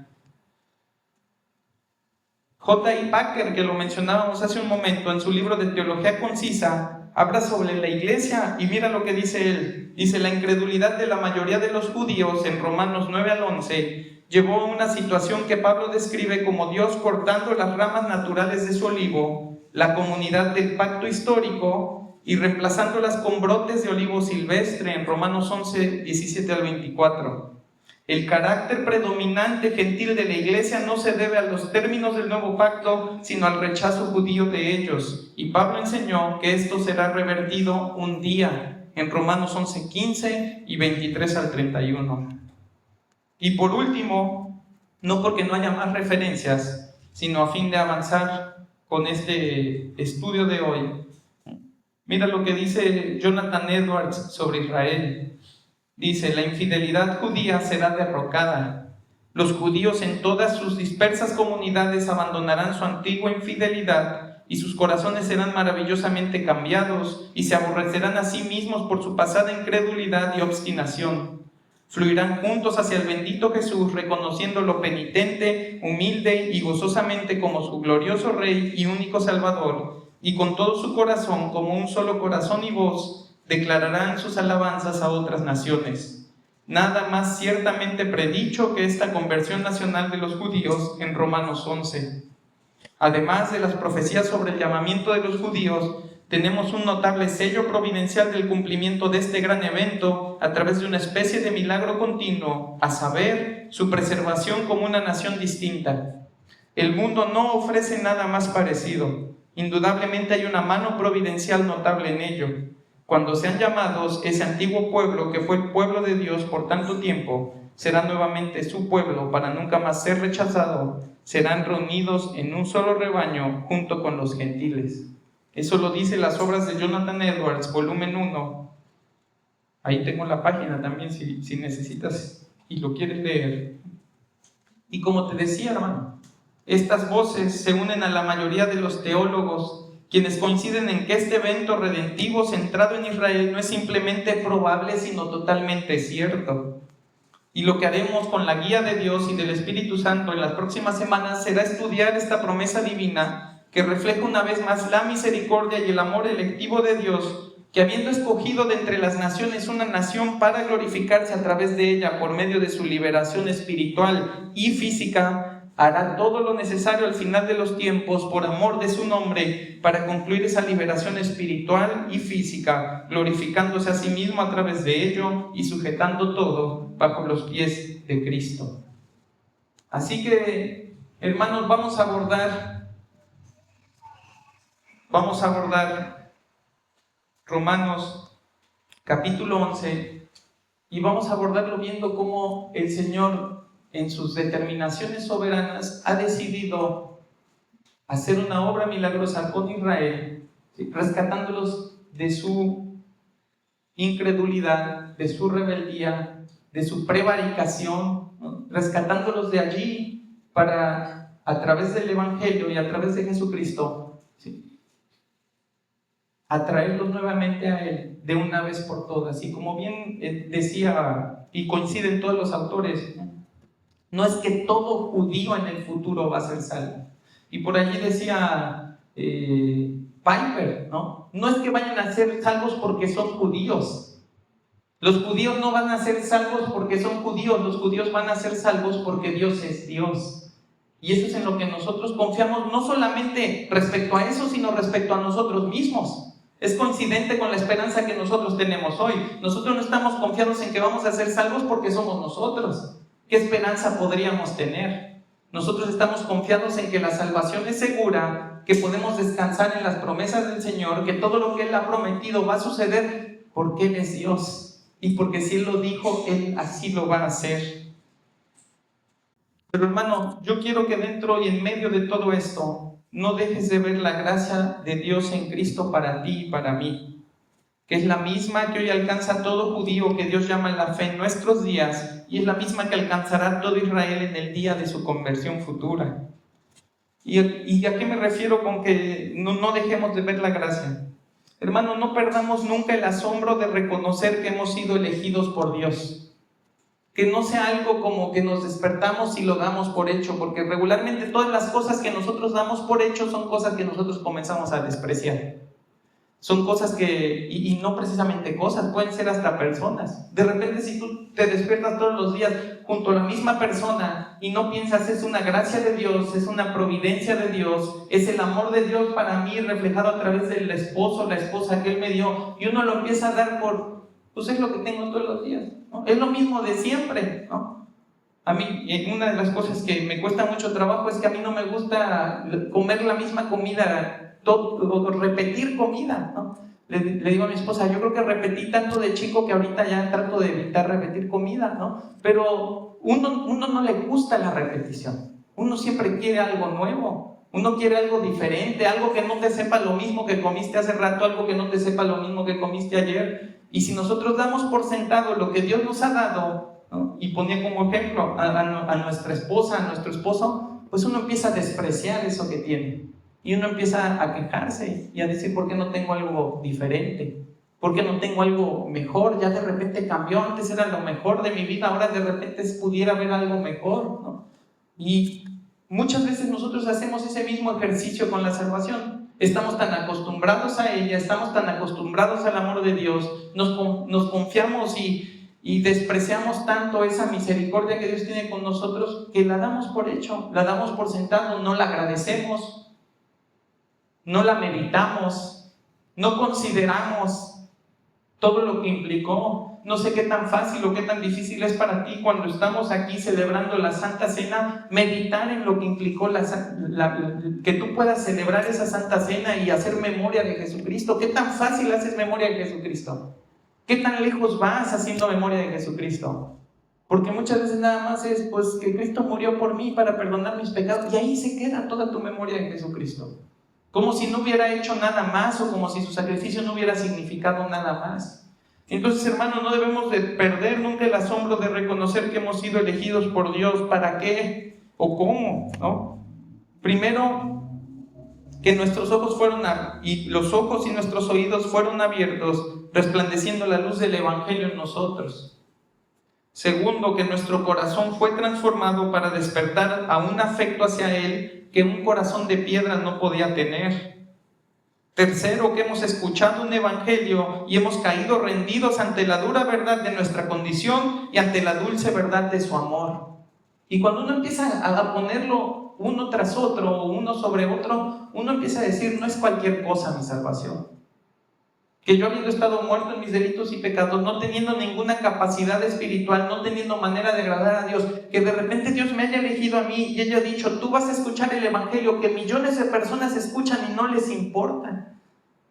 J.I. Packer, que lo mencionábamos hace un momento, en su libro de Teología Concisa, habla sobre la iglesia y mira lo que dice él. Dice, la incredulidad de la mayoría de los judíos en Romanos 9-11 llevó a una situación que Pablo describe como Dios cortando las ramas naturales de su olivo, la comunidad del pacto histórico, y reemplazándolas con brotes de olivo silvestre en Romanos 11:17-24. El carácter predominante gentil de la iglesia no se debe a los términos del nuevo pacto, sino al rechazo judío de ellos. Y Pablo enseñó que esto será revertido un día, en Romanos 11:15 y 23-31. Y por último, no porque no haya más referencias, sino a fin de avanzar con este estudio de hoy, mira lo que dice Jonathan Edwards sobre Israel. Dice, la infidelidad judía será derrocada. Los judíos en todas sus dispersas comunidades abandonarán su antigua infidelidad y sus corazones serán maravillosamente cambiados y se aborrecerán a sí mismos por su pasada incredulidad y obstinación. Fluirán juntos hacia el bendito Jesús, reconociéndolo penitente, humilde y gozosamente como su glorioso Rey y único Salvador, y con todo su corazón, como un solo corazón y voz, declararán sus alabanzas a otras naciones. Nada más ciertamente predicho que esta conversión nacional de los judíos en Romanos 11. Además de las profecías sobre el llamamiento de los judíos, tenemos un notable sello providencial del cumplimiento de este gran evento a través de una especie de milagro continuo, a saber, su preservación como una nación distinta. El mundo no ofrece nada más parecido. Indudablemente hay una mano providencial notable en ello. Cuando sean llamados, ese antiguo pueblo que fue el pueblo de Dios por tanto tiempo, será nuevamente su pueblo para nunca más ser rechazado. Serán reunidos en un solo rebaño junto con los gentiles. Eso lo dice las obras de Jonathan Edwards, volumen 1. Ahí tengo la página también si necesitas y lo quieres leer. Y como te decía, hermano, estas voces se unen a la mayoría de los teólogos, quienes coinciden en que este evento redentivo centrado en Israel no es simplemente probable, sino totalmente cierto. Y lo que haremos con la guía de Dios y del Espíritu Santo en las próximas semanas será estudiar esta promesa divina que refleja una vez más la misericordia y el amor electivo de Dios, que habiendo escogido de entre las naciones una nación para glorificarse a través de ella por medio de su liberación espiritual y física, hará todo lo necesario al final de los tiempos por amor de su nombre para concluir esa liberación espiritual y física, glorificándose a sí mismo a través de ello y sujetando todo bajo los pies de Cristo. Así que, hermanos, vamos a abordar Romanos capítulo 11 y vamos a abordarlo viendo cómo el Señor en sus determinaciones soberanas ha decidido hacer una obra milagrosa con Israel, ¿sí?, rescatándolos de su incredulidad, de su rebeldía, de su prevaricación, ¿no?, rescatándolos de allí para, a través del Evangelio y a través de Jesucristo, ¿sí?, atraerlos nuevamente a Él de una vez por todas. Y como bien decía, y coinciden todos los autores, no es que todo judío en el futuro va a ser salvo. Y por allí decía Piper, no es que vayan a ser salvos porque son judíos. Los judíos no van a ser salvos porque son judíos, los judíos van a ser salvos porque Dios es Dios. Y eso es en lo que nosotros confiamos, no solamente respecto a eso, sino respecto a nosotros mismos. Es coincidente con la esperanza que nosotros tenemos hoy. Nosotros no estamos confiados en que vamos a ser salvos porque somos nosotros. ¿Qué esperanza podríamos tener? Nosotros estamos confiados en que la salvación es segura, que podemos descansar en las promesas del Señor, que todo lo que Él ha prometido va a suceder porque Él es Dios. Y porque si Él lo dijo, Él así lo va a hacer. Pero hermano, yo quiero que dentro y en medio de todo esto, no dejes de ver la gracia de Dios en Cristo para ti y para mí, que es la misma que hoy alcanza a todo judío que Dios llama en la fe en nuestros días, y es la misma que alcanzará a todo Israel en el día de su conversión futura. ¿Y a qué me refiero con que no dejemos de ver la gracia? Hermano, no perdamos nunca el asombro de reconocer que hemos sido elegidos por Dios. Que no sea algo como que nos despertamos y lo damos por hecho, porque regularmente todas las cosas que nosotros damos por hecho son cosas que nosotros comenzamos a despreciar. Son cosas que, y no precisamente cosas, pueden ser hasta personas. De repente, si tú te despiertas todos los días junto a la misma persona y no piensas, es una gracia de Dios, es una providencia de Dios, es el amor de Dios para mí reflejado a través del esposo, la esposa que Él me dio, y uno lo empieza a dar por, pues es lo que tengo todos los días, ¿no? Es lo mismo de siempre, ¿no? A mí, una de las cosas que me cuesta mucho trabajo es que a mí no me gusta comer la misma comida, repetir comida, ¿no? Le digo a mi esposa, yo creo que repetí tanto de chico que ahorita ya trato de evitar repetir comida, ¿no? Pero uno no le gusta la repetición, uno siempre quiere algo nuevo, uno quiere algo diferente, algo que no te sepa lo mismo que comiste hace rato, algo que no te sepa lo mismo que comiste ayer. Y si nosotros damos por sentado lo que Dios nos ha dado, ¿no?, y ponía como ejemplo a nuestra esposa, a nuestro esposo, pues uno empieza a despreciar eso que tiene. Y uno empieza a quejarse y a decir, ¿por qué no tengo algo diferente? ¿Por qué no tengo algo mejor? Ya de repente cambió, antes era lo mejor de mi vida, ahora de repente pudiera haber algo mejor, ¿no? Y muchas veces nosotros hacemos ese mismo ejercicio con la salvación. Estamos tan acostumbrados a ella, estamos tan acostumbrados al amor de Dios, nos confiamos y despreciamos tanto esa misericordia que Dios tiene con nosotros, que la damos por hecho, la damos por sentado, no la agradecemos, no la meditamos, no consideramos todo lo que implicó. No sé qué tan fácil o qué tan difícil es para ti cuando estamos aquí celebrando la Santa Cena, meditar en lo que implicó que tú puedas celebrar esa Santa Cena y hacer memoria de Jesucristo. ¿Qué tan fácil haces memoria de Jesucristo? ¿Qué tan lejos vas haciendo memoria de Jesucristo? Porque muchas veces nada más es pues que Cristo murió por mí para perdonar mis pecados, y ahí se queda toda tu memoria de Jesucristo. Como si no hubiera hecho nada más, o como si su sacrificio no hubiera significado nada más. Entonces, hermanos, no debemos de perder nunca el asombro de reconocer que hemos sido elegidos por Dios. ¿Para qué? ¿O cómo? ¿No? Primero, que nuestros ojos y los ojos y nuestros oídos fueron abiertos, resplandeciendo la luz del Evangelio en nosotros. Segundo, que nuestro corazón fue transformado para despertar a un afecto hacia Él que un corazón de piedra no podía tener. Tercero, que hemos escuchado un evangelio y hemos caído rendidos ante la dura verdad de nuestra condición y ante la dulce verdad de su amor. Y cuando uno empieza a ponerlo uno tras otro, uno sobre otro, uno empieza a decir, no es cualquier cosa mi salvación. Que yo, habiendo estado muerto en mis delitos y pecados, no teniendo ninguna capacidad espiritual, no teniendo manera de agradar a Dios, que de repente Dios me haya elegido a mí y haya dicho, tú vas a escuchar el evangelio que millones de personas escuchan y no les importa,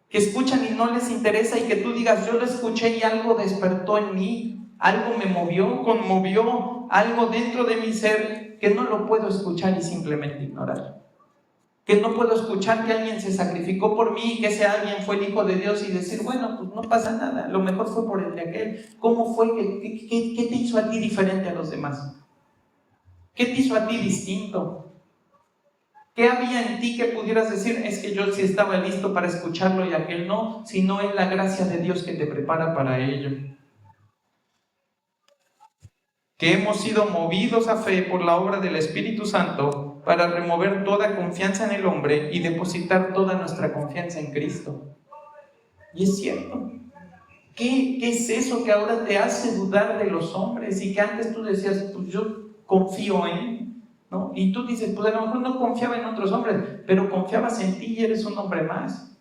que escuchan y no les interesa, y que tú digas, yo lo escuché y algo despertó en mí, algo me movió, conmovió, algo dentro de mi ser que no lo puedo escuchar y simplemente ignorar. Que no puedo escuchar que alguien se sacrificó por mí y que ese alguien fue el Hijo de Dios y decir, bueno, pues no pasa nada, lo mejor fue por el de aquel. ¿Cómo fue? ¿Qué te hizo a ti diferente a los demás? ¿Qué te hizo a ti distinto? ¿Qué había en ti que pudieras decir, es que yo sí estaba listo para escucharlo y aquel no? Sino es la gracia de Dios que te prepara para ello. Que hemos sido movidos a fe por la obra del Espíritu Santo para remover toda confianza en el hombre y depositar toda nuestra confianza en Cristo. Y es cierto. ¿Qué es eso que ahora te hace dudar de los hombres y que antes tú decías, pues yo confío en, ¿no? Y tú dices, pues a lo mejor no confiaba en otros hombres, pero confiabas en ti y eres un hombre más.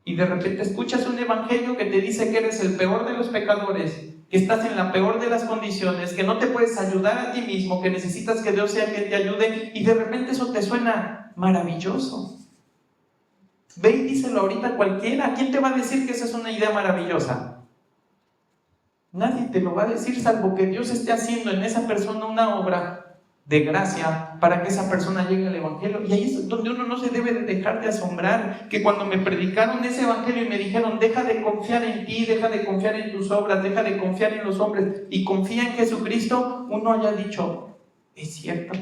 Y de repente escuchas un evangelio que te dice que eres el peor de los pecadores, que estás en la peor de las condiciones, que no te puedes ayudar a ti mismo, que necesitas que Dios sea quien te ayude, y de repente eso te suena maravilloso. Ve y díselo ahorita a cualquiera. ¿Quién te va a decir que esa es una idea maravillosa? Nadie te lo va a decir, salvo que Dios esté haciendo en esa persona una obra de gracia para que esa persona llegue al evangelio. Y ahí es donde uno no se debe de dejar de asombrar, que cuando me predicaron ese evangelio y me dijeron, deja de confiar en ti, deja de confiar en tus obras, deja de confiar en los hombres y confía en Jesucristo, uno haya dicho, es cierto,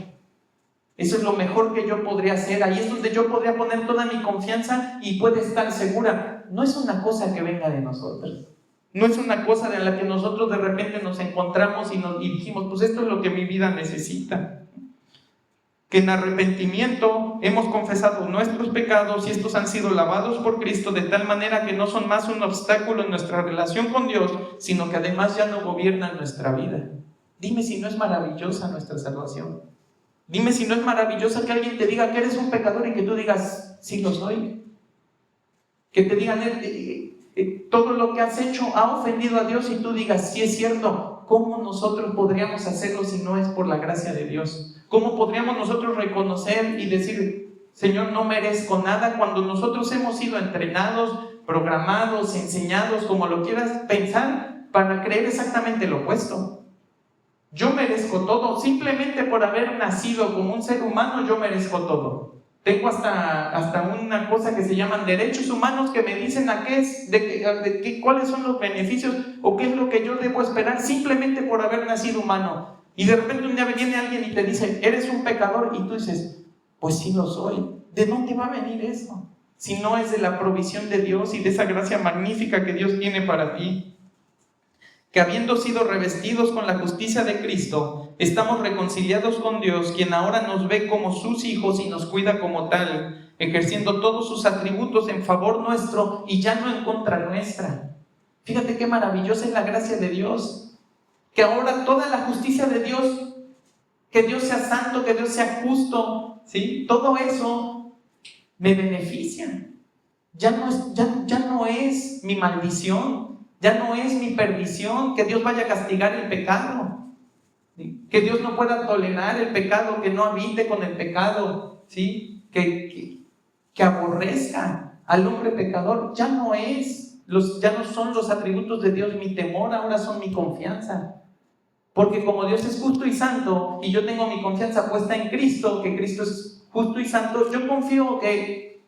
eso es lo mejor que yo podría hacer, ahí es donde yo podría poner toda mi confianza y puede estar segura. No es una cosa que venga de nosotros. No es una cosa de la que nosotros de repente nos encontramos y dijimos, pues esto es lo que mi vida necesita. Que en arrepentimiento hemos confesado nuestros pecados y estos han sido lavados por Cristo de tal manera que no son más un obstáculo en nuestra relación con Dios, sino que además ya no gobiernan nuestra vida. Dime si no es maravillosa nuestra salvación. Dime si no es maravillosa que alguien te diga que eres un pecador y que tú digas, sí lo soy. Que te digan, todo lo que has hecho ha ofendido a Dios y tú digas, sí es cierto. ¿Cómo nosotros podríamos hacerlo si no es por la gracia de Dios? ¿Cómo podríamos nosotros reconocer y decir, Señor, no merezco nada, cuando nosotros hemos sido entrenados, programados, enseñados, como lo quieras pensar, para creer exactamente lo opuesto? Yo merezco todo, simplemente por haber nacido como un ser humano, yo merezco todo. Tengo hasta una cosa que se llaman derechos humanos que me dicen cuáles son los beneficios o qué es lo que yo debo esperar simplemente por haber nacido humano. Y de repente un día viene alguien y te dice, eres un pecador, y tú dices, pues sí lo soy. ¿De dónde va a venir eso? si no es de la provisión de Dios y de esa gracia magnífica que Dios tiene para ti? Que habiendo sido revestidos con la justicia de Cristo, estamos reconciliados con Dios, quien ahora nos ve como sus hijos y nos cuida como tal, ejerciendo todos sus atributos en favor nuestro y ya no en contra nuestra. Fíjate qué maravillosa es la gracia de Dios, que ahora toda la justicia de Dios, que Dios sea santo, que Dios sea justo, ¿sí? Todo eso me beneficia. Ya no es mi maldición. Ya no es mi perdición que Dios vaya a castigar el pecado, ¿sí? Que Dios no pueda tolerar el pecado, que no habite con el pecado, ¿sí? Que aborrezca al hombre pecador. Ya no son los atributos de Dios mi temor, ahora son mi confianza. Porque como Dios es justo y santo y yo tengo mi confianza puesta en Cristo, que Cristo es justo y santo, yo confío que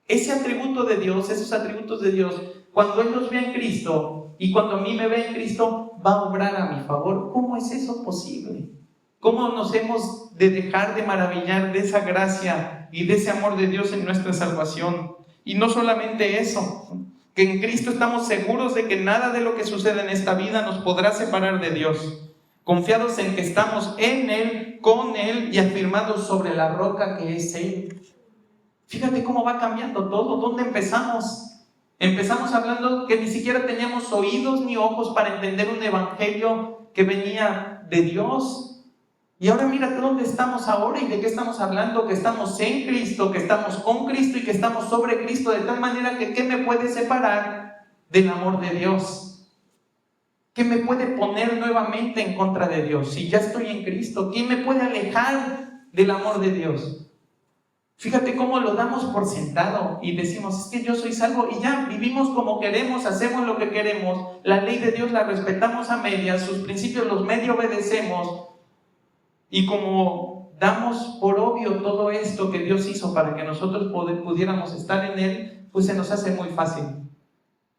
ese atributo de Dios, esos atributos de Dios, cuando Él los ve en Cristo y cuando a mí me ve en Cristo, va a obrar a mi favor. ¿Cómo es eso posible? ¿Cómo nos hemos de dejar de maravillar de esa gracia y de ese amor de Dios en nuestra salvación? Y no solamente eso, que en Cristo estamos seguros de que nada de lo que sucede en esta vida nos podrá separar de Dios, confiados en que estamos en Él, con Él y afirmados sobre la roca que es Él. Fíjate cómo va cambiando todo. ¿Dónde empezamos? Empezamos hablando que ni siquiera teníamos oídos ni ojos para entender un evangelio que venía de Dios. Y ahora mírate dónde estamos ahora y de qué estamos hablando, que estamos en Cristo, que estamos con Cristo y que estamos sobre Cristo, de tal manera que ¿qué me puede separar del amor de Dios? ¿Qué me puede poner nuevamente en contra de Dios? Si ya estoy en Cristo, ¿quién me puede alejar del amor de Dios? Fíjate cómo lo damos por sentado y decimos, es que yo soy salvo y ya vivimos como queremos, hacemos lo que queremos, la ley de Dios la respetamos a medias, sus principios los medio obedecemos, y como damos por obvio todo esto que Dios hizo para que nosotros pudiéramos estar en Él, pues se nos hace muy fácil.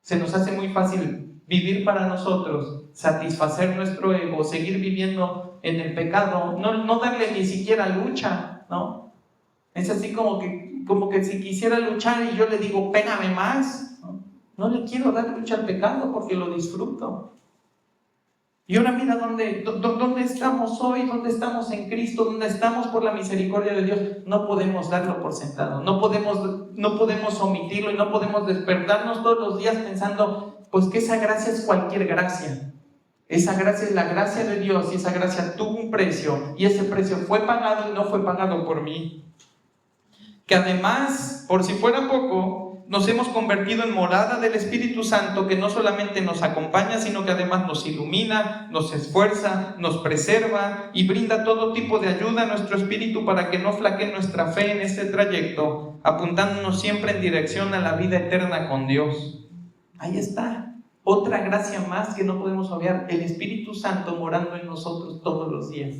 Se nos hace muy fácil vivir para nosotros, satisfacer nuestro ego, seguir viviendo en el pecado, no darle ni siquiera lucha, ¿no? Es así como que si quisiera luchar y yo le digo, pégame más, no le quiero dar lucha al pecado porque lo disfruto. Y ahora mira dónde estamos hoy, dónde estamos en Cristo, dónde estamos por la misericordia de Dios. No podemos darlo por sentado, no podemos omitirlo y no podemos despertarnos todos los días pensando, pues que esa gracia es cualquier gracia. Esa gracia es la gracia de Dios y esa gracia tuvo un precio y ese precio fue pagado y no fue pagado por mí. Que además, por si fuera poco, nos hemos convertido en morada del Espíritu Santo, que no solamente nos acompaña, sino que además nos ilumina, nos esfuerza, nos preserva y brinda todo tipo de ayuda a nuestro espíritu para que no flaquee nuestra fe en este trayecto, apuntándonos siempre en dirección a la vida eterna con Dios. Ahí está, otra gracia más que no podemos obviar, el Espíritu Santo morando en nosotros todos los días.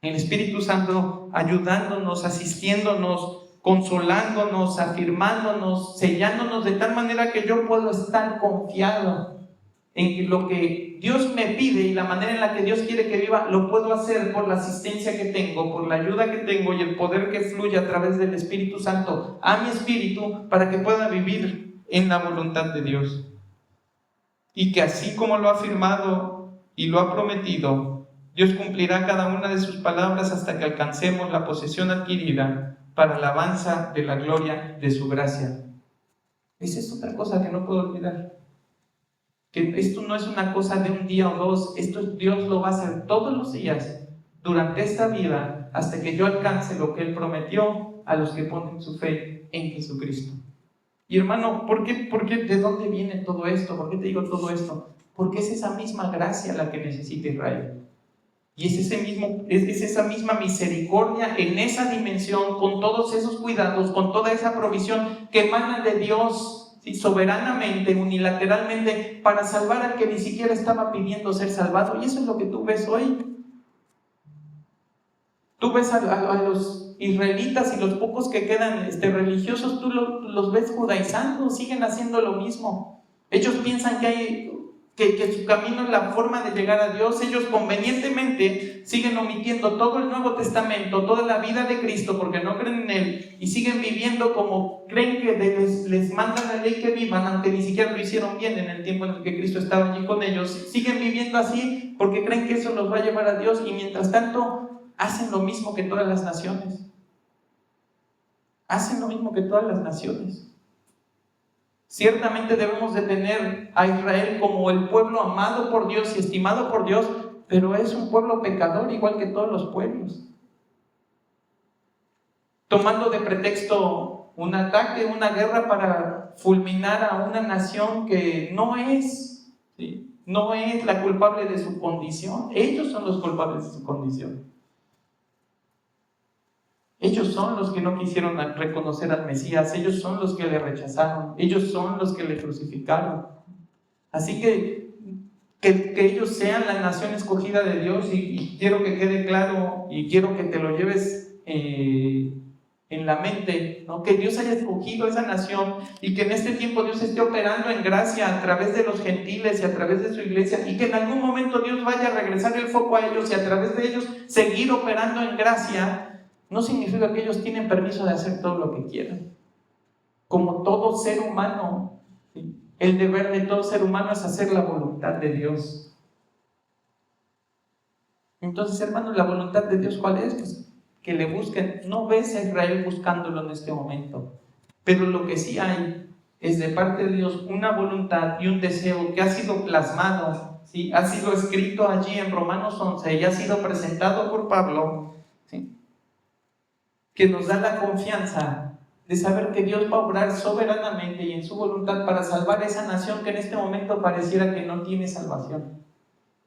El Espíritu Santo ayudándonos, asistiéndonos, consolándonos, afirmándonos, sellándonos de tal manera que yo puedo estar confiado en que lo que Dios me pide y la manera en la que Dios quiere que viva, lo puedo hacer por la asistencia que tengo, por la ayuda que tengo y el poder que fluye a través del Espíritu Santo a mi espíritu para que pueda vivir en la voluntad de Dios. Y que así como lo ha afirmado y lo ha prometido, Dios cumplirá cada una de sus palabras hasta que alcancemos la posesión adquirida para alabanza de la gloria de su gracia. Esa es otra cosa que no puedo olvidar. Que esto no es una cosa de un día o dos, Dios lo va a hacer todos los días durante esta vida hasta que yo alcance lo que Él prometió a los que ponen su fe en Jesucristo. Y hermano, ¿por qué? ¿De dónde viene todo esto? ¿Por qué te digo todo esto? Porque es esa misma gracia la que necesita Israel. Y es esa misma misericordia en esa dimensión, con todos esos cuidados, con toda esa provisión que emana de Dios, ¿sí? Soberanamente, unilateralmente, para salvar al que ni siquiera estaba pidiendo ser salvado. Y eso es lo que tú ves hoy. Tú ves a los israelitas y los pocos que quedan religiosos, tú los ves judaizando, siguen haciendo lo mismo. Ellos piensan que hay que su camino es la forma de llegar a Dios. Ellos convenientemente siguen omitiendo todo el Nuevo Testamento, toda la vida de Cristo, porque no creen en Él, y siguen viviendo como creen que les manda la ley que vivan, aunque ni siquiera lo hicieron bien en el tiempo en el que Cristo estaba allí con ellos. Siguen viviendo así porque creen que eso los va a llevar a Dios, y mientras tanto hacen lo mismo que todas las naciones. Hacen lo mismo que todas las naciones. Ciertamente debemos de tener a Israel como el pueblo amado por Dios y estimado por Dios, pero es un pueblo pecador igual que todos los pueblos. Tomando de pretexto un ataque, una guerra para fulminar a una nación que no es, ¿sí?, no es la culpable de su condición. Ellos son los culpables de su condición. Ellos son los que no quisieron reconocer al Mesías, ellos son los que le rechazaron, ellos son los que le crucificaron. Así que ellos sean la nación escogida de Dios, y quiero que quede claro y quiero que te lo lleves en la mente, ¿no? Que Dios haya escogido esa nación y que en este tiempo Dios esté operando en gracia a través de los gentiles y a través de su iglesia, y que en algún momento Dios vaya a regresar el foco a ellos y a través de ellos seguir operando en gracia. No significa que ellos tienen permiso de hacer todo lo que quieran. Como todo ser humano, ¿sí?, el deber de todo ser humano es hacer la voluntad de Dios. Entonces, hermanos, la voluntad de Dios, ¿cuál es? Pues que le busquen. No ves a Israel buscándolo en este momento, pero lo que sí hay es de parte de Dios una voluntad y un deseo que ha sido plasmado, ¿sí?, ha sido escrito allí en Romanos 11 y ha sido presentado por Pablo, ¿sí?, que nos da la confianza de saber que Dios va a obrar soberanamente y en su voluntad para salvar a esa nación que en este momento pareciera que no tiene salvación,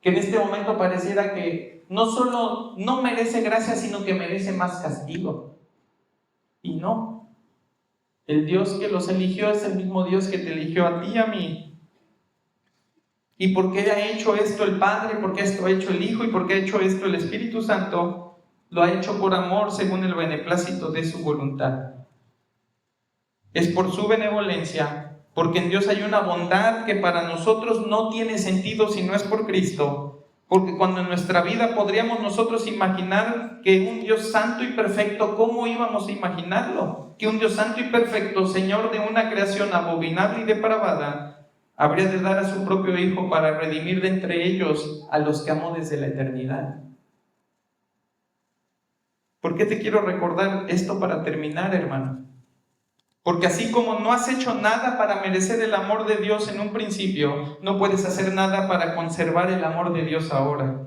que en este momento pareciera que no solo no merece gracia, sino que merece más castigo. Y no, el Dios que los eligió es el mismo Dios que te eligió a ti y a mí. ¿Y por qué ha hecho esto el Padre? ¿Por qué esto ha hecho el Hijo? ¿Y por qué ha hecho esto el Espíritu Santo? Lo ha hecho por amor, según el beneplácito de su voluntad. Es por su benevolencia, porque en Dios hay una bondad que para nosotros no tiene sentido si no es por Cristo. Porque cuando en nuestra vida podríamos nosotros imaginar que un Dios santo y perfecto, ¿cómo íbamos a imaginarlo? Que un Dios santo y perfecto, Señor de una creación abominable y depravada, habría de dar a su propio Hijo para redimir de entre ellos a los que amó desde la eternidad. ¿Por qué te quiero recordar esto para terminar, hermano? Porque así como no has hecho nada para merecer el amor de Dios en un principio, no puedes hacer nada para conservar el amor de Dios ahora.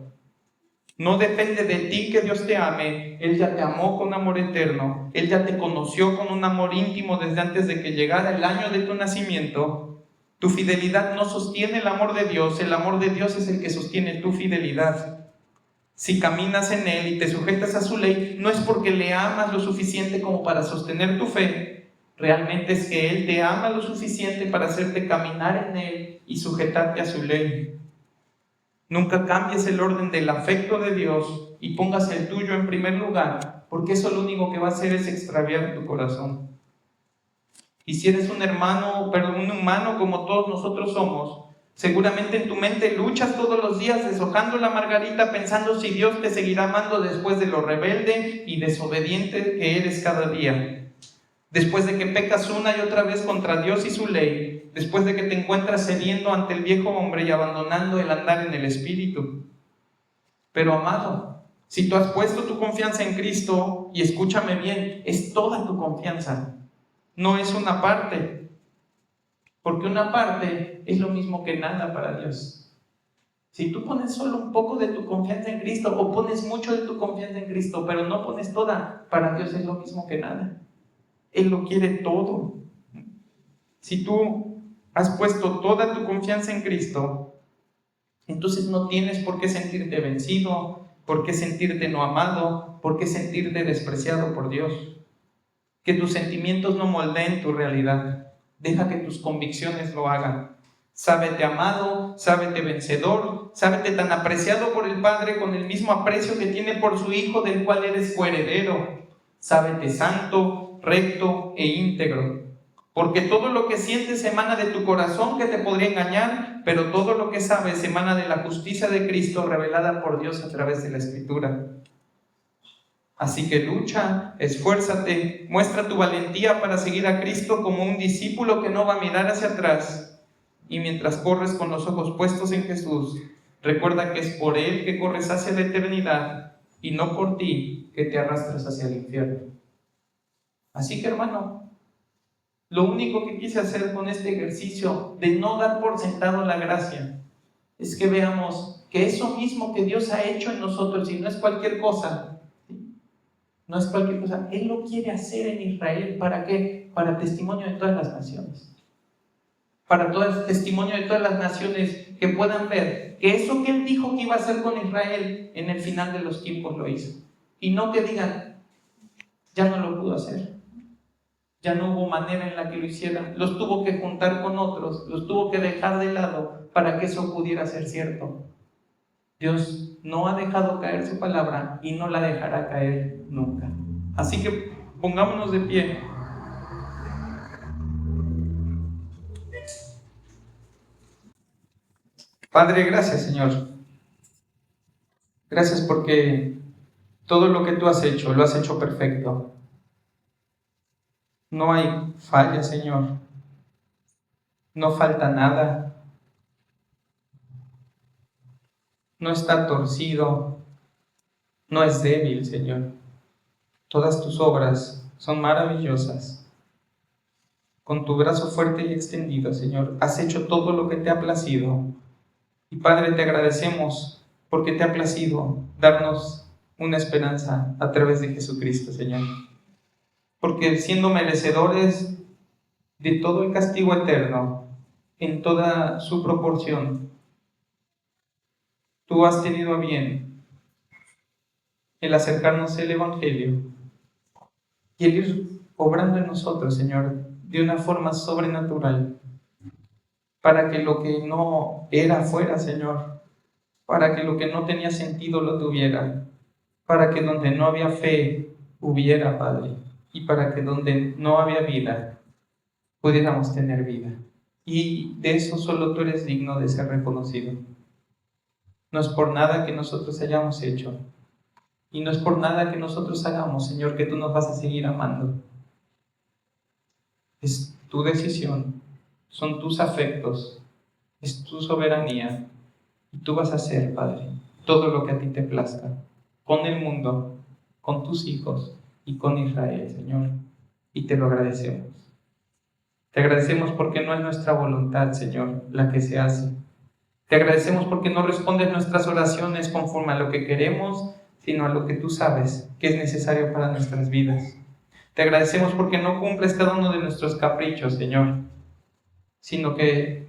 No depende de ti que Dios te ame. Él ya te amó con amor eterno. Él ya te conoció con un amor íntimo desde antes de que llegara el año de tu nacimiento. Tu fidelidad no sostiene el amor de Dios. El amor de Dios es el que sostiene tu fidelidad. Si caminas en Él y te sujetas a su ley, no es porque le amas lo suficiente como para sostener tu fe. Realmente es que Él te ama lo suficiente para hacerte caminar en Él y sujetarte a su ley. Nunca cambies el orden del afecto de Dios y pongas el tuyo en primer lugar, porque eso lo único que va a hacer es extraviar tu corazón. Y si eres un humano como todos nosotros somos, seguramente en tu mente luchas todos los días deshojando la margarita pensando si Dios te seguirá amando después de lo rebelde y desobediente que eres cada día. Después de que pecas una y otra vez contra Dios y su ley, después de que te encuentras cediendo ante el viejo hombre y abandonando el andar en el Espíritu. Pero amado, si tú has puesto tu confianza en Cristo, y escúchame bien, es toda tu confianza, no es una parte. Porque una parte es lo mismo que nada para Dios. Si tú pones solo un poco de tu confianza en Cristo, o pones mucho de tu confianza en Cristo, pero no pones toda, para Dios es lo mismo que nada. Él lo quiere todo. Si tú has puesto toda tu confianza en Cristo, entonces no tienes por qué sentirte vencido, por qué sentirte no amado, por qué sentirte despreciado por Dios. Que tus sentimientos no moldeen tu realidad. Deja que tus convicciones lo hagan. Sábete amado, sábete vencedor, sábete tan apreciado por el Padre con el mismo aprecio que tiene por su Hijo, del cual eres coheredero. Sábete santo, recto e íntegro. Porque todo lo que sientes emana de tu corazón, que te podría engañar, pero todo lo que sabes emana de la justicia de Cristo revelada por Dios a través de la Escritura. Así que lucha, esfuérzate, muestra tu valentía para seguir a Cristo como un discípulo que no va a mirar hacia atrás. Y mientras corres con los ojos puestos en Jesús, recuerda que es por Él que corres hacia la eternidad y no por ti que te arrastras hacia el infierno. Así que, hermano, lo único que quise hacer con este ejercicio de no dar por sentado la gracia es que veamos que eso mismo que Dios ha hecho en nosotros, y no es cualquier cosa, no es cualquier cosa, Él lo quiere hacer en Israel. ¿Para qué? Para testimonio de todas las naciones. Para todo el testimonio de todas las naciones que puedan ver que eso que Él dijo que iba a hacer con Israel, en el final de los tiempos lo hizo. Y no que digan, ya no lo pudo hacer. Ya no hubo manera en la que lo hiciera. Los tuvo que juntar con otros, los tuvo que dejar de lado para que eso pudiera ser cierto. Dios no ha dejado caer su palabra y no la dejará caer nunca. Así que pongámonos de pie. Padre, gracias, Señor. Gracias porque todo lo que tú has hecho, lo has hecho perfecto. No hay falla, Señor. No falta nada. No está torcido. No es débil, Señor. Todas tus obras son maravillosas. Con tu brazo fuerte y extendido, Señor, has hecho todo lo que te ha placido. Y Padre, te agradecemos porque te ha placido darnos una esperanza a través de Jesucristo, Señor. Porque siendo merecedores de todo el castigo eterno, en toda su proporción, tú has tenido a bien el acercarnos al Evangelio y el ir obrando en nosotros, Señor, de una forma sobrenatural, para que lo que no era fuera, Señor, para que lo que no tenía sentido lo tuviera, para que donde no había fe hubiera, Padre, y para que donde no había vida pudiéramos tener vida. Y de eso solo tú eres digno de ser reconocido. No es por nada que nosotros hayamos hecho, y no es por nada que nosotros hagamos, Señor, que tú nos vas a seguir amando. Es tu decisión, son tus afectos, es tu soberanía, y tú vas a hacer, Padre, todo lo que a ti te plazca, con el mundo, con tus hijos y con Israel, Señor, y te lo agradecemos. Te agradecemos porque no es nuestra voluntad, Señor, la que se hace. Te agradecemos porque no respondes nuestras oraciones conforme a lo que queremos, sino a lo que tú sabes que es necesario para nuestras vidas. Te agradecemos porque no cumples cada uno de nuestros caprichos, Señor, sino que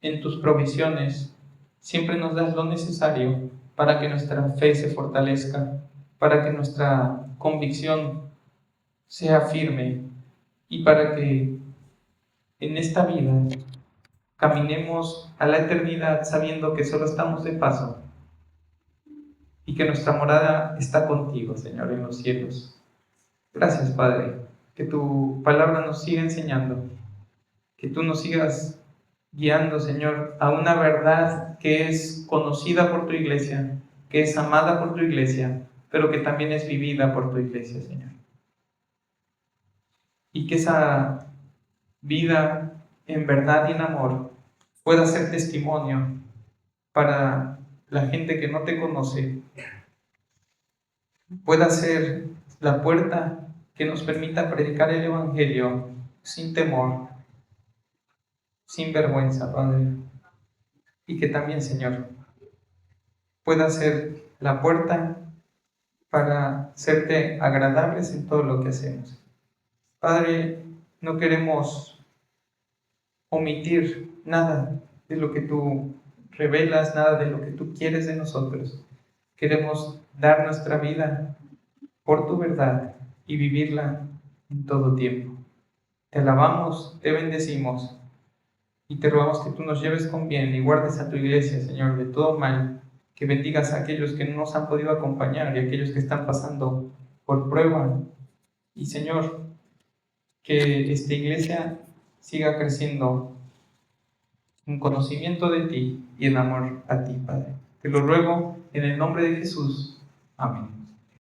en tus provisiones siempre nos das lo necesario para que nuestra fe se fortalezca, para que nuestra convicción sea firme y para que en esta vida caminemos a la eternidad sabiendo que solo estamos de paso y que nuestra morada está contigo, Señor, en los cielos. Gracias, Padre, que tu palabra nos siga enseñando, que tú nos sigas guiando, Señor, a una verdad que es conocida por tu iglesia, que es amada por tu iglesia, pero que también es vivida por tu iglesia, Señor. Y que esa vida en verdad y en amor pueda ser testimonio para la gente que no te conoce, pueda ser la puerta que nos permita predicar el Evangelio sin temor, sin vergüenza, Padre. Y que también, Señor, pueda ser la puerta para serte agradables en todo lo que hacemos. Padre, no queremos omitir nada de lo que tú revelas, nada de lo que tú quieres de nosotros. Queremos dar nuestra vida por tu verdad y vivirla en todo tiempo. Te alabamos, te bendecimos y te rogamos que tú nos lleves con bien y guardes a tu iglesia, Señor, de todo mal, que bendigas a aquellos que no nos han podido acompañar y a aquellos que están pasando por prueba. Y, Señor, que esta iglesia siga creciendo en conocimiento de ti y en amor a ti, Padre. Te lo ruego en el nombre de Jesús. Amén.